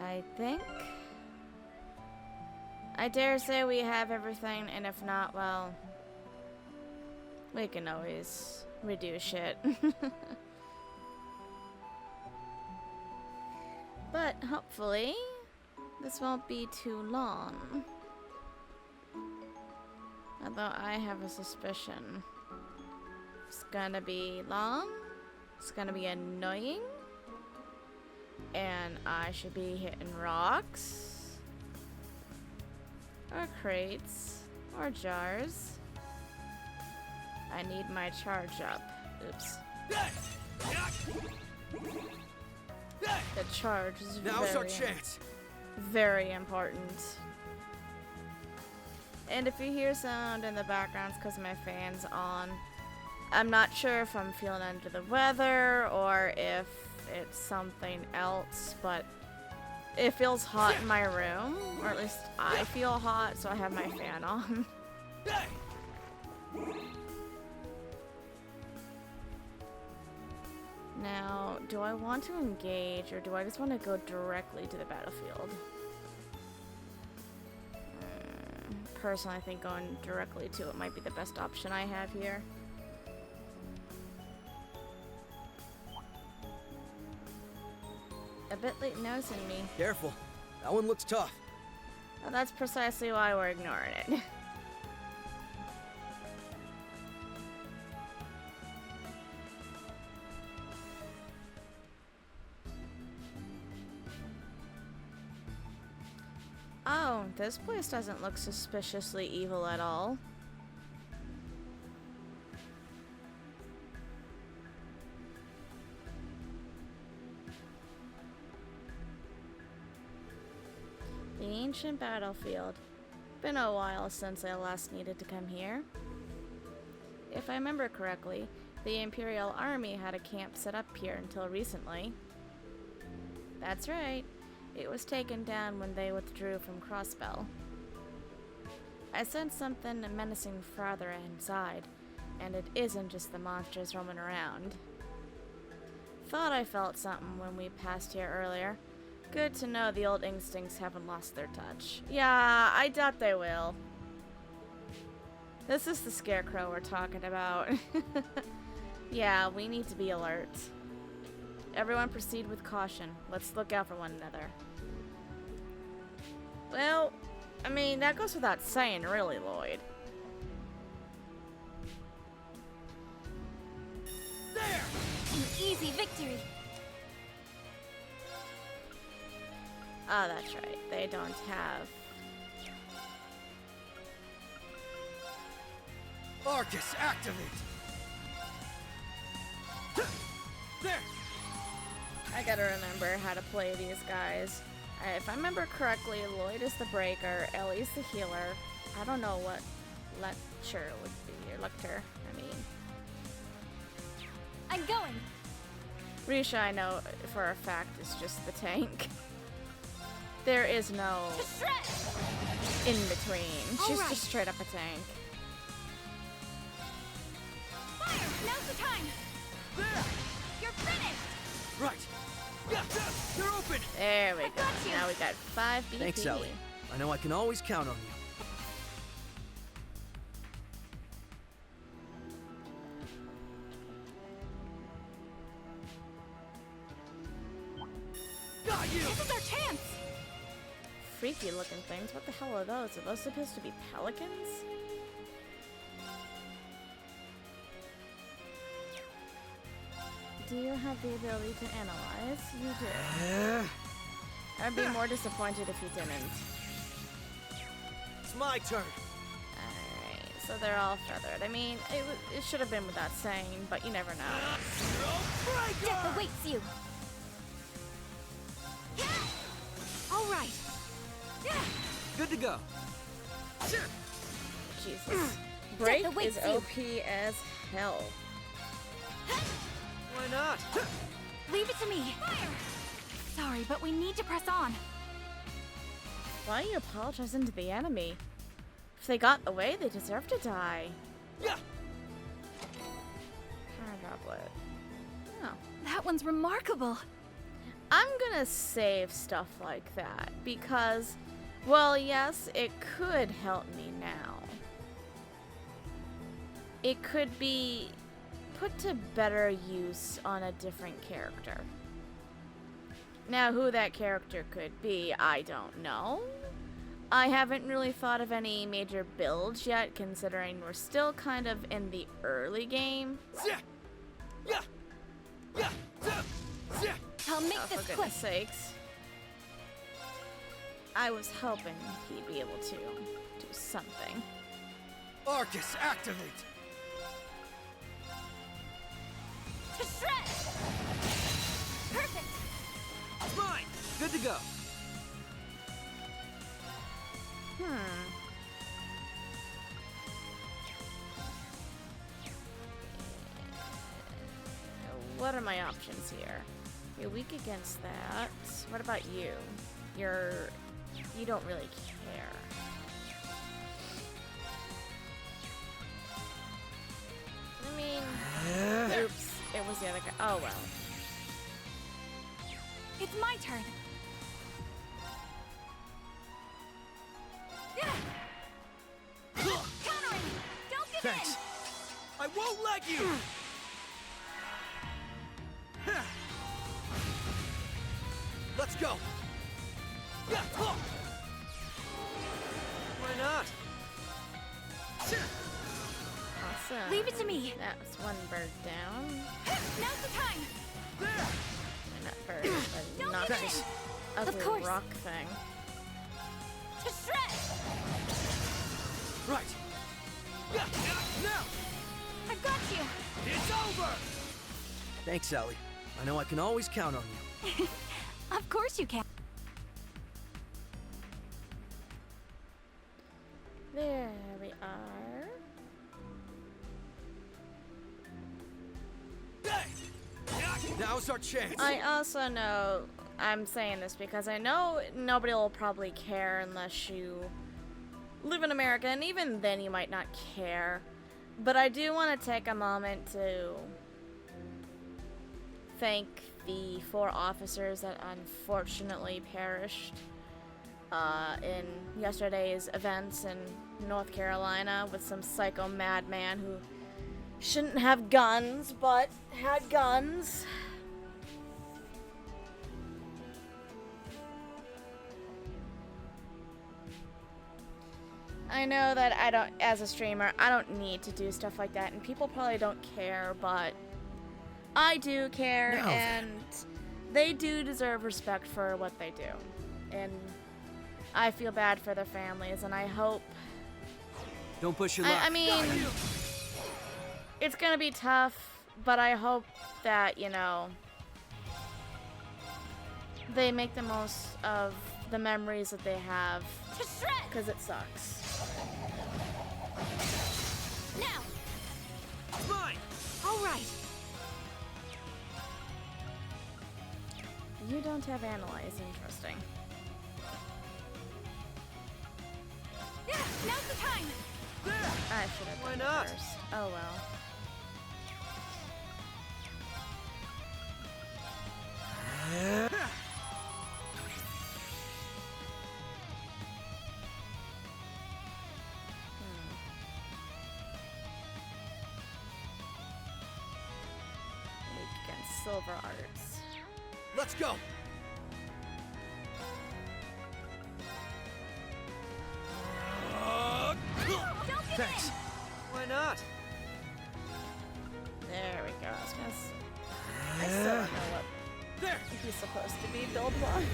I think. I dare say we have everything, and if not, well, we can always redo shit. But hopefully, this won't be too long. Although I have a suspicion. It's gonna be long, it's gonna be annoying, and I should be hitting rocks, or crates, or jars. I need my charge up. Oops. The charge is very important. And if you hear sound in the background, it's because my fan's on. I'm not sure if I'm feeling under the weather or if it's something else, but it feels hot in my room, or at least I feel hot, so I have my fan on. Now, do I want to engage, or do I just want to go directly to the battlefield? Personally, I think going directly to it might be the best option I have here. A bit late noticing me. Careful. That one looks tough. Well, that's precisely why we're ignoring it. Oh, this place doesn't look suspiciously evil at all. The ancient battlefield. Been a while since I last needed to come here. If I remember correctly, the Imperial Army had a camp set up here until recently. That's right. It was taken down when they withdrew from Crossbell. I sensed something menacing farther inside, and it isn't just the monsters roaming around. Thought I felt something when we passed here earlier. Good to know the old instincts haven't lost their touch. Yeah, I doubt they will. This is the scarecrow we're talking about. Yeah, we need to be alert. Everyone proceed with caution. Let's look out for one another. Well, I mean, that goes without saying, really, Llyod. There! An easy victory. Oh, that's right. They don't have... Arcus, activate! There! I gotta remember how to play these guys. If I remember correctly, Llyod is the breaker, Ellie's the healer. I don't know what Lecture would be, or Lecter, I mean. I'm going! Risha, I know for a fact, is just the tank. There is no in between. She's just straight up a tank. Fire! Now's the time! There! You're finished! Right! Yeah, you're open! There we go. got you. Now we got 5 BP. Thanks, Ellie. I know I can always count on you. Got you! This is our chance! Freaky looking things. What the hell are those? Are those supposed to be pelicans? Do you have the ability to analyze? You do. I'd be more disappointed if you didn't. It's my turn. Alright, so they're all feathered. I mean, it should have been without saying, but you never know. Death awaits you! Alright! Good to go. Jesus. Break Death awaits is you. OP as hell. Why not? Leave it to me! Fire! Sorry, but we need to press on. Why are you apologizing to the enemy? If they got away, they deserve to die. Yeah. Power goblet. Oh. That one's remarkable. I'm gonna save stuff like that because, well, yes, it could help me now. It could be put to better use on a different character. Now, who that character could be, I don't know. I haven't really thought of any major builds yet, considering we're still kind of in the early game. I'll make Oh, this for quick. goodness sakes. I was hoping he'd be able to do something. Arcus, activate! To shred! Perfect! It's mine! Good to go. What are my options here? You're weak against that. What about you? You don't really care. I mean, oops, it was the other guy. Oh well. It's my turn. Countering! Don't give Thanks. in! I won't let you! Let's go! Why not? Awesome. Leave it to me. That's one bird down. Now's the time! Not bird, but Don't not give this in. ugly course. rock thing. To shred! Right. Now! I've got you! It's over! Thanks, Ellie. I know I can always count on you. Of course you can. There we are. Now's our chance. I also know, I'm saying this because I know nobody will probably care unless you live in America, and even then you might not care. But I do want to take a moment to thank the 4 officers that unfortunately perished in yesterday's events in North Carolina with some psycho madman who shouldn't have guns, but had guns. I know that I don't, as a streamer, I don't need to do stuff like that, and people probably don't care, but I do care, Now then. and they do deserve respect for what they do. And I feel bad for their families, and I hope, Don't push your luck. I mean, it's gonna be tough, but I hope that, you know, they make the most of the memories that they have, To shred! because it sucks. Now! It's mine. All right. You don't have analyze, interesting. Now's the time! I should have Why done not? it first. Oh well. Weak against silver arts. Let's go. Don't give Thanks. in! Why not? There we go. I still don't know what There. he's supposed to be build-wise.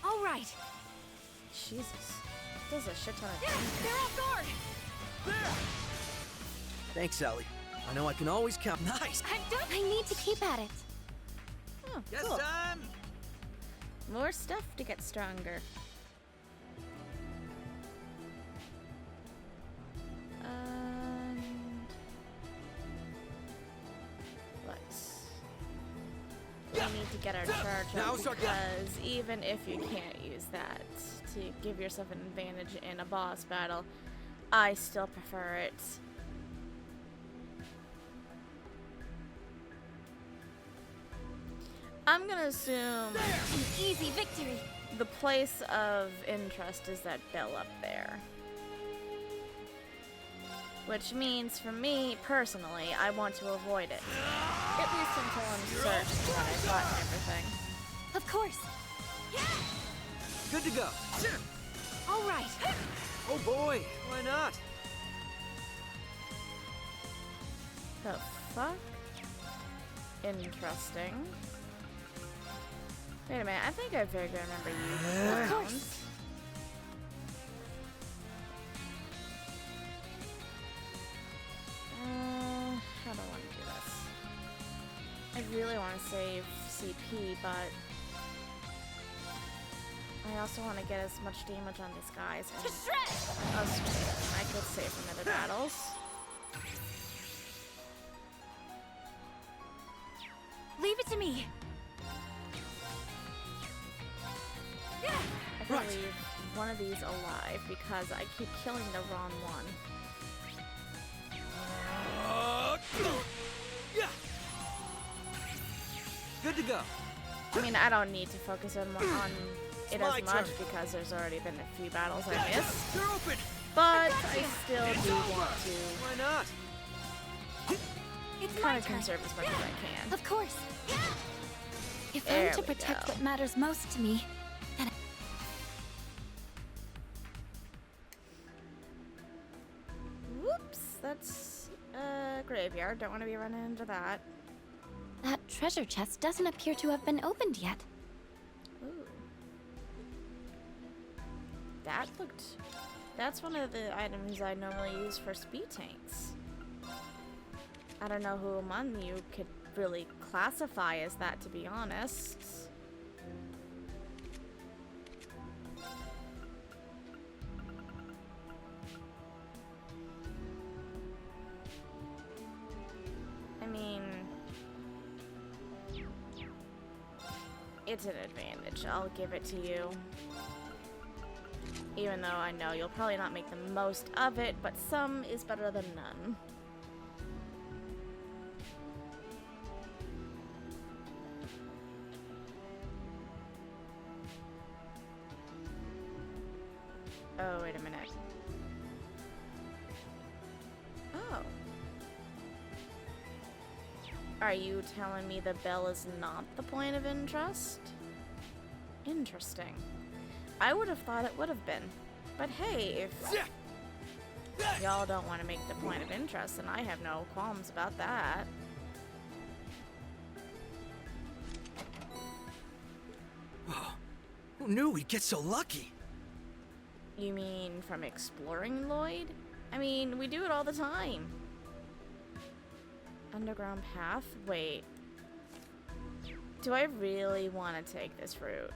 All right. Jesus. Does a shit ton of They're off guard! Thanks, Ellie. I know I can always count. Nice. I'm done. I need to keep at it. Oh, Yes, cool. time. More stuff to get stronger. And we need to get our charge up Now's our because even if you can't use that, to give yourself an advantage in a boss battle, I still prefer it. I'm gonna assume An easy victory. the place of interest is that bell up there. Which means, for me, personally, I want to avoid it. At least until I'm certain that I've gotten everything. Of course. Good to go. All right. Oh boy, why not? The fuck? Interesting. Wait a minute, I think I vaguely remember you. Of course. How do I want to do this? I really want to save CP, but I also want to get as much damage on these guys. To And shred. I could save from other battles. Leave it to me. I can leave one of these alive because I keep killing the wrong one. Good to go. I mean, I don't need to focus on it my as much turn. because there's already been a few battles I missed. They're open. But I still do want to Why not? It's my kind of turn. conserve as much as I can. Of course. If There I'm to we protect go. what matters most to me, then Whoops, that's a graveyard. Don't want to be running into that. that treasure chest doesn't appear to have been opened yet. Ooh. That's one of the items I normally use for speed tanks. I don't know who among you could really classify as that, to be honest. I mean, it's an advantage. I'll give it to you. Even though I know you'll probably not make the most of it, but some is better than none. Oh, wait a minute. Oh. Are you telling me the bell is not the point of interest? Interesting. I would have thought it would have been. But hey, if y'all don't want to make the point of interest, then I have no qualms about that. Who knew we'd get so lucky? You mean from exploring Llyod? I mean, we do it all the time. Underground path? Wait. Do I really want to take this route?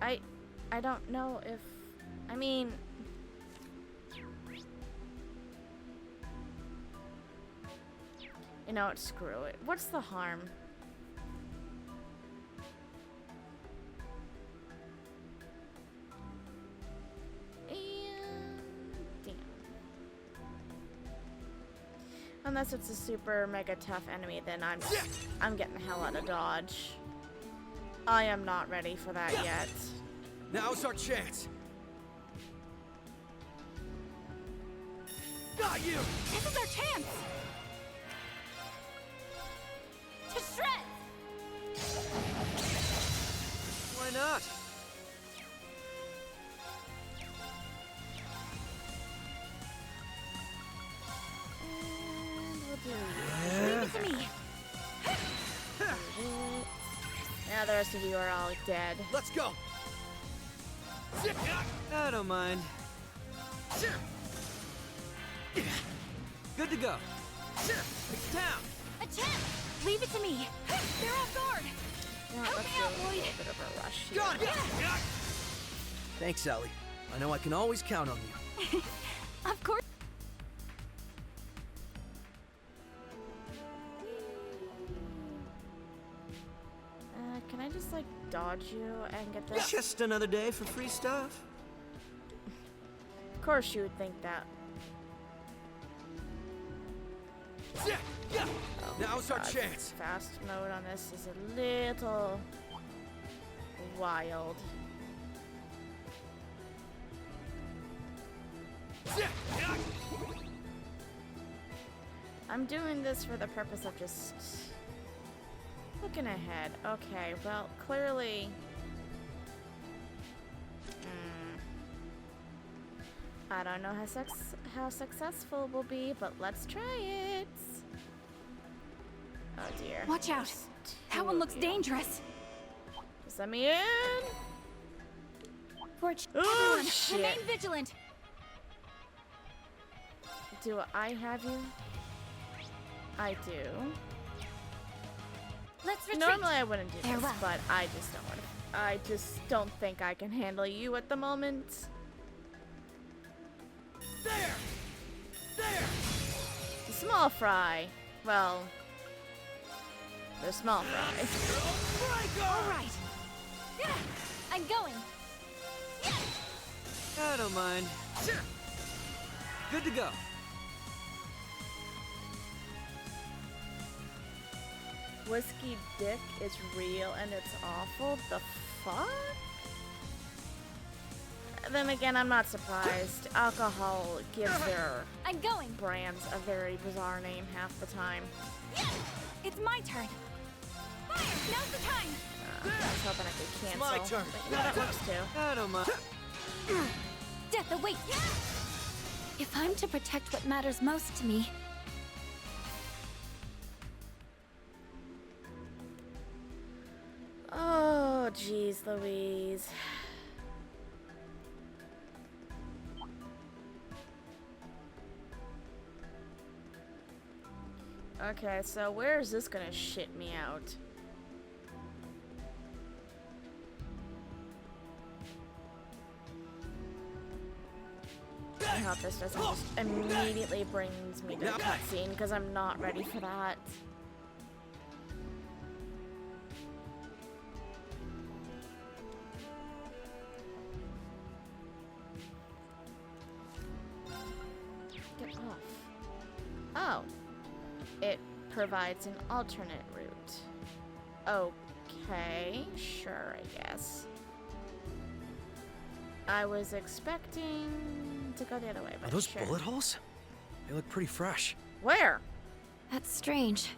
I don't know if... I mean... You know what? Screw it. What's the harm? Damn. Unless it's a super mega tough enemy, then I'm getting the hell out of Dodge. I am not ready for that yet. Now's our chance. Got you! This is our chance. To shred. Why not? And we'll do Leave it to me. it. Now the rest of you are all dead. Let's go. I don't mind. Good to go. It's down. Attempt. Leave it to me. They're off guard. You know what, let's do a little bit of a rush here. Got it. Thanks, Sally. I know I can always count on you. Of course. Can I just like dodge dodge you and get this? Just another day for free stuff. Of course you would think that. Oh Now's my our God. chance. Fast mode on this is a little wild. I'm doing this for the purpose of just looking ahead. Okay, well, clearly... I don't know how successful we'll be, but let's try it. Oh dear. Watch out. There's That two one of looks you. dangerous. Just let me in. Forge, Oh, everyone, shit. remain vigilant. Do I have you? I do. Let's retreat. Normally I wouldn't do this, Farewell. but I just don't want to. I just don't think I can handle you at the moment. There! There! Small fry. Well, they're small fry. All right. Yeah, I'm going. I don't mind. Good to go. Whiskey dick is real and it's awful. The fuck? Then again, I'm not surprised. Alcohol gives their I'm going. brands a very bizarre name half the time. It's my turn. Fire! Now's the time. I was hoping I could cancel. my turn. But you know, that works too. I don't mind. Death awaits. If I'm to protect what matters most to me, Oh, jeez Louise. Okay, so where is this gonna shit me out? I hope this doesn't just immediately brings me to a cutscene, because I'm not ready for that. Get off. Oh. It provides an alternate route. Okay, sure, I guess. I was expecting to go the other way, Are but those sure. bullet holes? They look pretty fresh. Where? that's strange.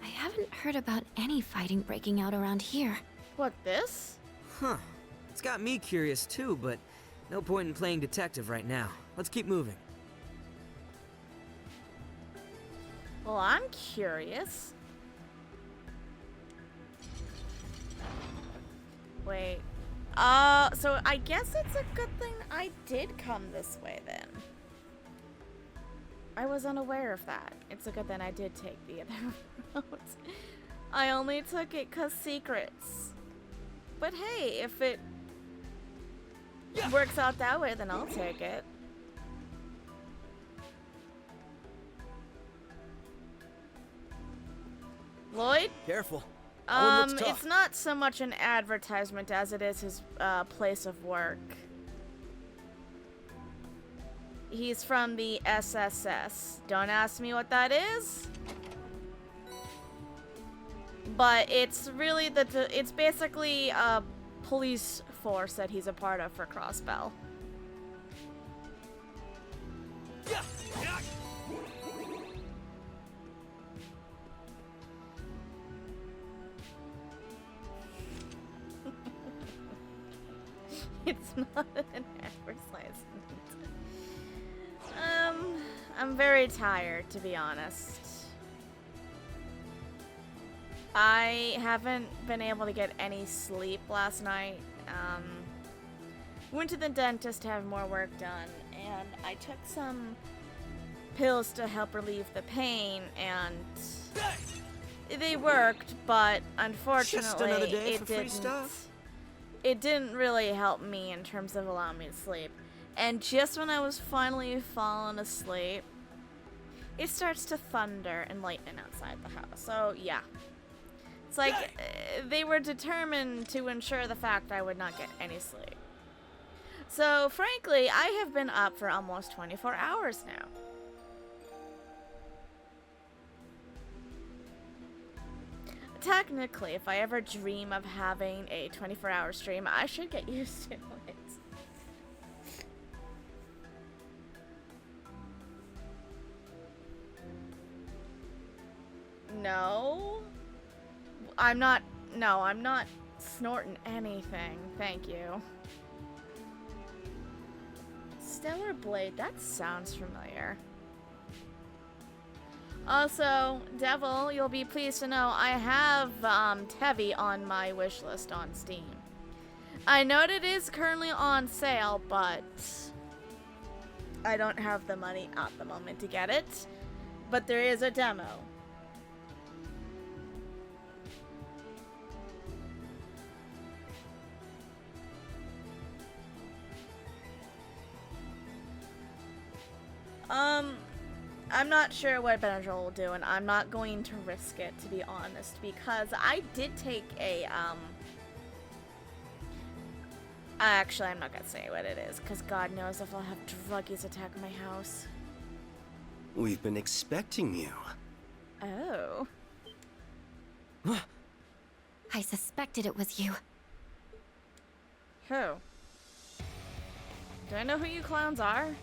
I haven't heard about any fighting breaking out around here. What, this? Huh. It's got me curious too, but no point in playing detective right now. Let's keep moving. Well, I'm curious. Wait. So I guess it's a good thing I did come this way then. I was unaware of that. It's a good thing I did take the other route. I only took it 'cause secrets. But hey, if it works out that way, then I'll take it. Lloyd? Careful. That one looks tough. It's not so much an advertisement as it is his place of work. He's from the SSS. Don't ask me what that is. But it's really it's basically a police force that he's a part of for Crossbell. It's not an advertisement. I'm very tired, to be honest. I haven't been able to get any sleep last night. Went to the dentist to have more work done, and I took some pills to help relieve the pain, and they worked, but unfortunately, another day it for free didn't. stuff. It didn't really help me in terms of allowing me to sleep. And just when I was finally falling asleep, it starts to thunder and lightning outside the house. So yeah, It's like they were determined to ensure the fact I would not get any sleep. So, frankly, I have been up for almost 24 hours now. Technically, if I ever dream of having a 24-hour stream, I should get used to it. No. I'm not snorting anything. Thank you. Stellar Blade, that sounds familiar. Also, Devil, you'll be pleased to know I have Tevi on my wish list on Steam. I know it is currently on sale, but I don't have the money at the moment to get it. But there is a demo. I'm not sure what Betrayal will do, and I'm not going to risk it, to be honest, because I did take a, actually, I'm not gonna say what it is, because God knows if I'll have druggies attack my house. We've been expecting you. Oh. I suspected it was you. Who? Do I know who you clowns are?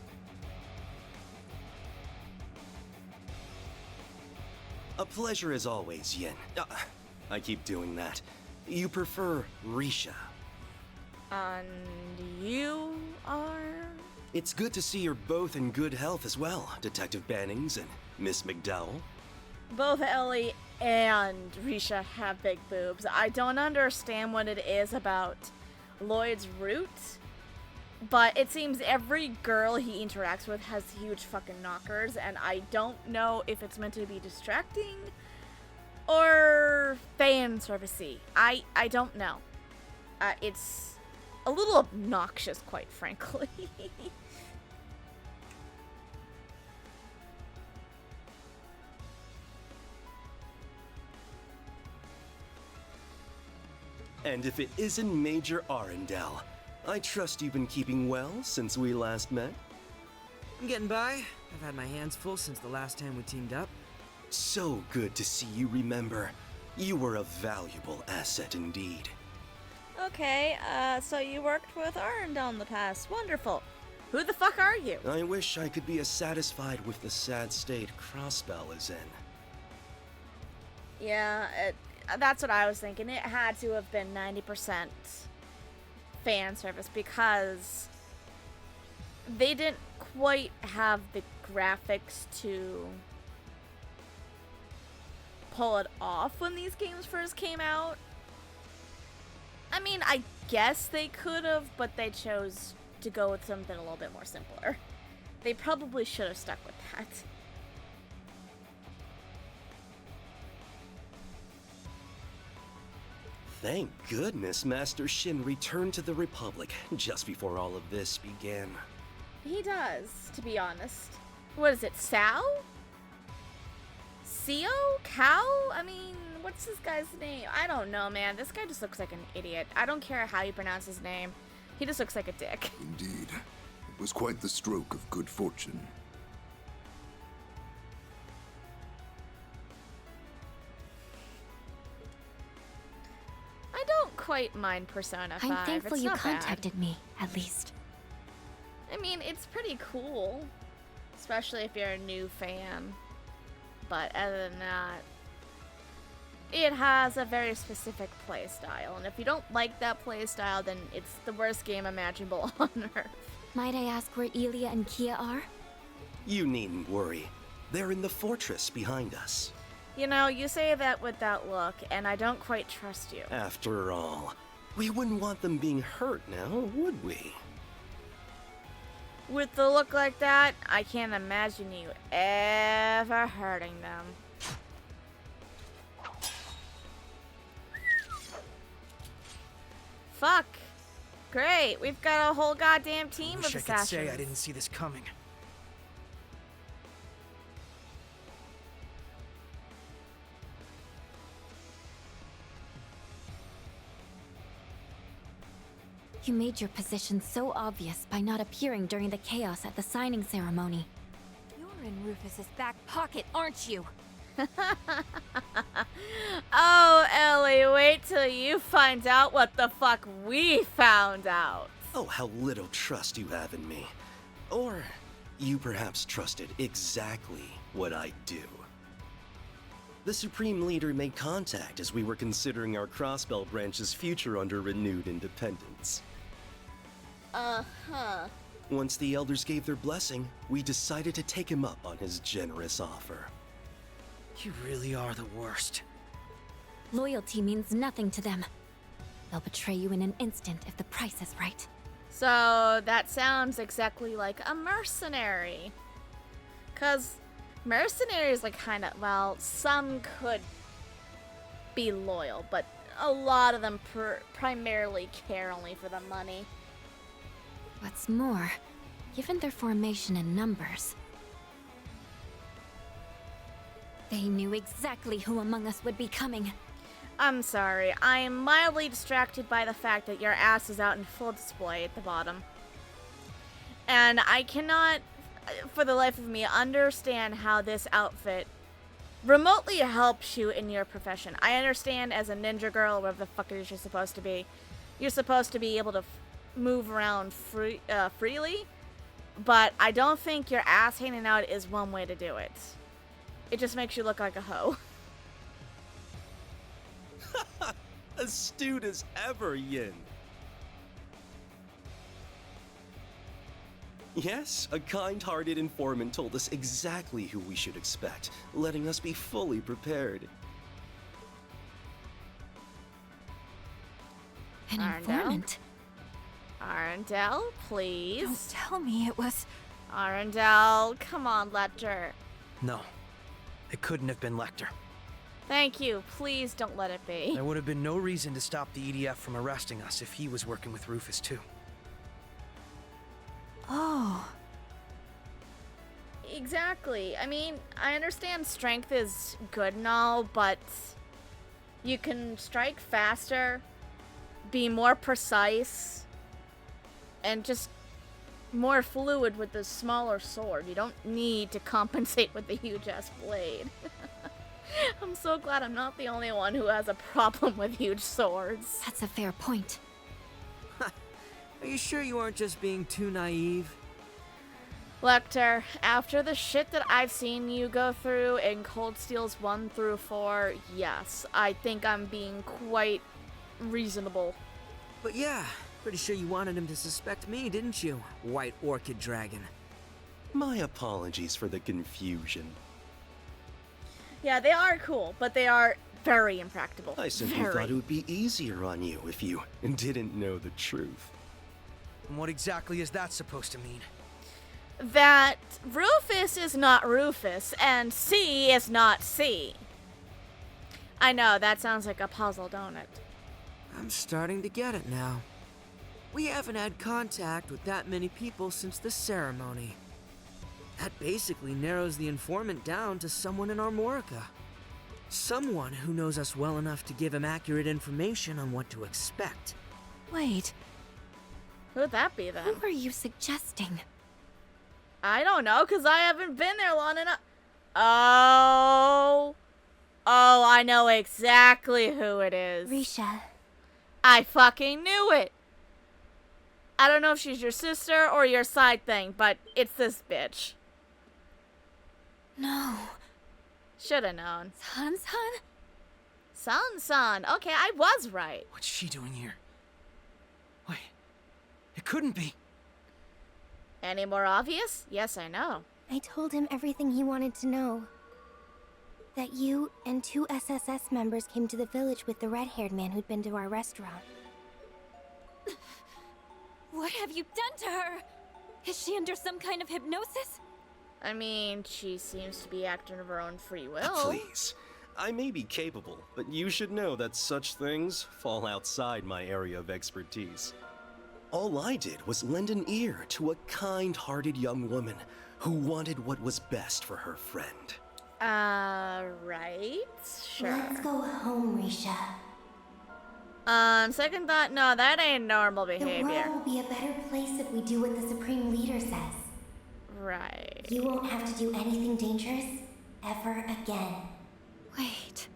A pleasure as always, Yin. I keep doing that. You prefer Risha. And you are? It's good to see you're both in good health as well, Detective Bannings and Miss McDowell. Both Ellie and Risha have big boobs. I don't understand what it is about Llyod's root, but it seems every girl he interacts with has huge fucking knockers, and I don't know if it's meant to be distracting or fan servicey. I don't know. It's a little obnoxious, quite frankly. And if it isn't Major Arundel, I trust you've been keeping well since we last met? I'm getting by. I've had my hands full since the last time we teamed up. So good to see you remember. You were a valuable asset indeed. Okay, so you worked with Arundel in the past. Wonderful. Who the fuck are you? I wish I could be as satisfied with the sad state Crossbell is in. Yeah, that's what I was thinking. It had to have been 90% fan service because they didn't quite have the graphics to pull it off when these games first came out. I mean, I guess they could have, but they chose to go with something a little bit more simpler. They probably should have stuck with that. Thank goodness Master Shin returned to the Republic just before all of this began. He does, to be honest. What is it, Sao? Seo? Cow? I mean, what's this guy's name? I don't know, man. This guy just looks like an idiot. I don't care how you pronounce his name. He just looks like a dick. Indeed. It was quite the stroke of good fortune. I don't quite mind Persona 5. I'm thankful It's you not contacted me, at least. bad. I mean, it's pretty cool. Especially if you're a new fan. But other than that, it has a very specific playstyle. And if you don't like that playstyle, then it's the worst game imaginable on Earth. Might I ask where Elia and Kia are? You needn't worry. They're in the fortress behind us. You know, you say that with that look, and I don't quite trust you. After all, we wouldn't want them being hurt now, would we? With the look like that, I can't imagine you ever hurting them. Fuck. Great, we've got a whole goddamn team of Wish I could assassins. say I didn't see this coming. you made your position so obvious by not appearing during the chaos at the signing ceremony. You're in Rufus's back pocket, aren't you? Oh, Ellie, wait till you find out what the fuck we found out. Oh, how little trust you have in me. Or you perhaps trusted exactly what I do. The Supreme Leader made contact as we were considering our Crossbell branch's future under renewed independence. Uh-huh. Once the Elders gave their blessing, we decided to take him up on his generous offer. You really are the worst. Loyalty means nothing to them. They'll betray you in an instant if the price is right. So that sounds exactly like a mercenary. 'Cause mercenaries, like, kind of, well, some could be loyal, but a lot of them primarily care only for the money. What's more, given their formation in numbers, they knew exactly who among us would be coming. I'm sorry, I am mildly distracted by the fact that your ass is out in full display at the bottom. And I cannot, for the life of me, understand how this outfit remotely helps you in your profession. I understand as a ninja girl, whatever the fuck it is you're supposed to be, you're supposed to be able to move around freely, but I don't think your ass hanging out is one way to do it. It just makes you look like a hoe. Astute as ever, Yin. Yes, a kind-hearted informant told us exactly who we should expect, letting us be fully prepared. An Arndelle? informant? Arndelle, please. Don't tell me it was... Arndelle, come on, Lecter. No, it couldn't have been Lecter. Thank you. Please don't let it be. There would have been no reason to stop the EDF from arresting us if he was working with Rufus too. Oh. Exactly. I mean, I understand strength is good and all, but you can strike faster, be more precise, and just more fluid with the smaller sword. You don't need to compensate with the huge-ass blade. I'm so glad I'm not the only one who has a problem with huge swords. That's a fair point. Are you sure you aren't just being too naive? Lecter, after the shit that I've seen you go through in Cold Steels 1 through 4, yes, I think I'm being quite reasonable. But yeah, pretty sure you wanted him to suspect me, didn't you, White Orchid Dragon? My apologies for the confusion. Yeah, they are cool, but they are very impractical. I simply thought it would be easier on you if you didn't know the truth. And what exactly is that supposed to mean? That Rufus is not Rufus, and C is not C. I know, that sounds like a puzzle, don't it? I'm starting to get it now. We haven't had contact with that many people since the ceremony. That basically narrows the informant down to someone in Armorica. Someone who knows us well enough to give him accurate information on what to expect. Wait, Who'd that be then? who are you suggesting? I don't know, because I haven't been there long enough. Oh, I know exactly who it is. Risha. I fucking knew it. I don't know if she's your sister or your side thing, but it's this bitch. No. Shoulda known. San-san? San. Okay, I was right. What's she doing here? Wait, it couldn't be. Any more obvious? Yes, I know. I told him everything he wanted to know. That you and 2 SSS members came to the village with the red-haired man who'd been to our restaurant. What have you done to her? Is she under some kind of hypnosis? I mean, she seems to be acting of her own free will. Please. I may be capable, but you should know that such things fall outside my area of expertise. All I did was lend an ear to a kind-hearted young woman who wanted what was best for her friend. Right? Sure. Let's go home, Risha. Second thought, no, that ain't normal The behavior. world will be a better place if we do what the Supreme Leader says. Right. You won't have to do anything dangerous ever again. Wait.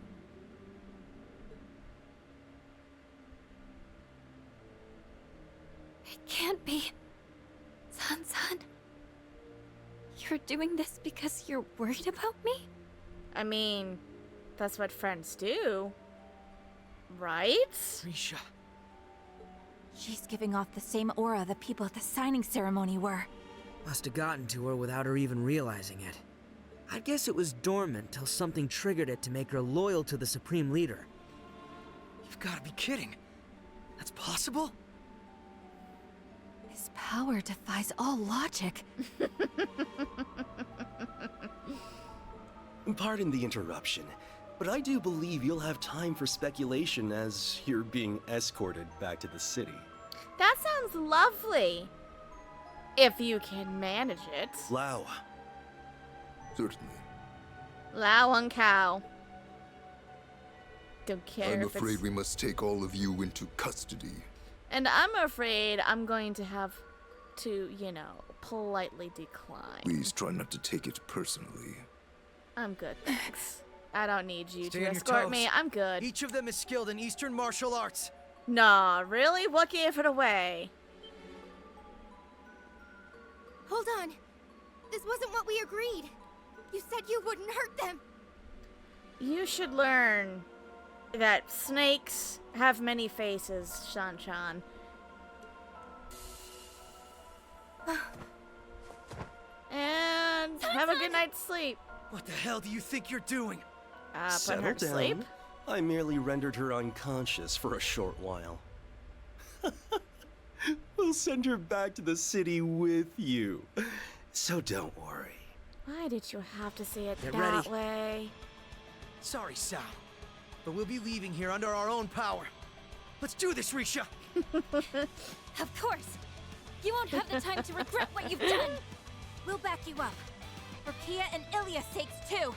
It can't be. San-san. You're doing this because you're worried about me? I mean, that's what friends do. Right? Risha. She's giving off the same aura the people at the signing ceremony were. Must have gotten to her without her even realizing it. I guess it was dormant till something triggered it to make her loyal to the Supreme Leader. You've got to be kidding. That's possible? His power defies all logic. Pardon the interruption, but I do believe you'll have time for speculation as you're being escorted back to the city. That sounds lovely. If you can manage it. Lao, Certainly. Lao and cow. Don't care I'm if afraid it's... we must take all of you into custody. And I'm afraid I'm going to have to, you know, politely decline. Please try not to take it personally. I'm good, thanks. I don't need you Stay to on your escort toes. me. I'm good. Each of them is skilled in Eastern martial arts. Nah, really? What gave it away? Hold on. This wasn't what we agreed. You said you wouldn't hurt them. You should learn that snakes have many faces, Shan-chan. And have a good night's sleep. What the hell do you think you're doing? Put her settle to sleep. down. I merely rendered her unconscious for a short while. We'll send her back to the city with you. So don't worry. Why did you have to say it Get that ready. way? Sorry, Sal. But we'll be leaving here under our own power. Let's do this, Risha! Of course. You won't have the time to regret what you've done. We'll back you up. For Kia and Ilya's sakes, too.